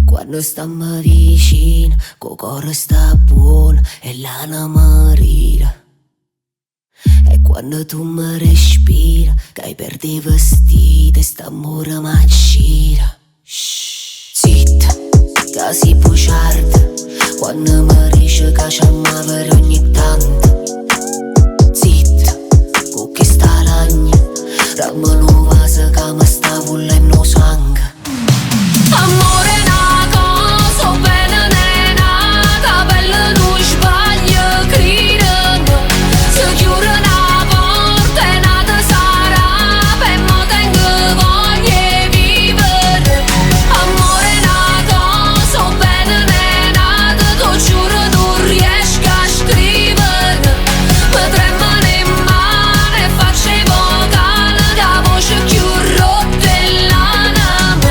Quando stiamo vicino, co' cuore sta buono e l'anima ride. E quando tu mi respiri, che hai perdi i vestiti e st'amore m'accira. Zitta, che si può certo, quando mi dice che c'è per ogni tanto. Zitta, con chi sta lagna, ramma nuova se che mi sta volendo sangue. Amore è una cosa bella, nena, che bella non sbaglia, credimi. Se chiude una porta e nata sarà, per me tengo voglia di vivere. Amore è una cosa bella, nena, te lo giuro non riesco a scrivere. Mi tremano in mano e faccio i vocali, la voce più rotta è l'anima.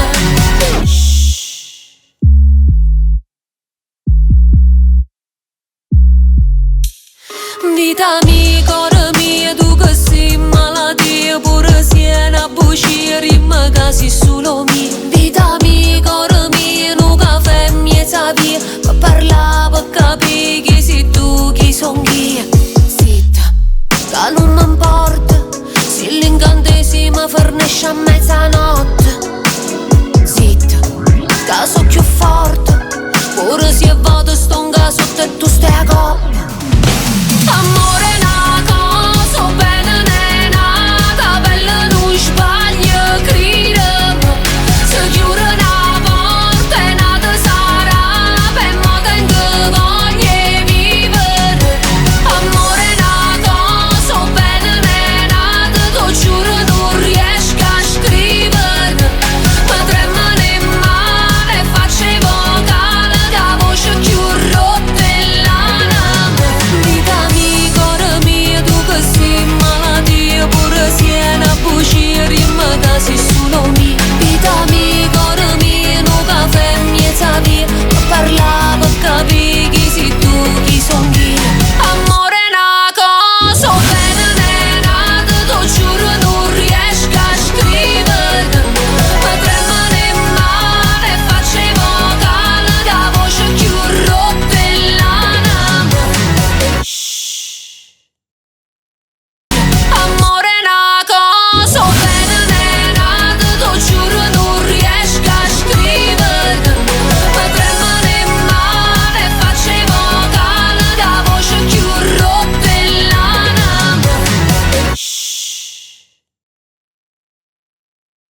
Vita mia, cuore mio, tu che sei malattia, pure se è una bugia, rimane che sei solo mia. Vita mia, cuore mio, un caffè in mezzo a via, per parlare, per capire chi sei tu, chi son io. Zitta, che non mi importa, se l'incantesimo fornisce a mezzanotte. Zitta, che so più forte, pure se vado stonga sotto e tu stai a coppia.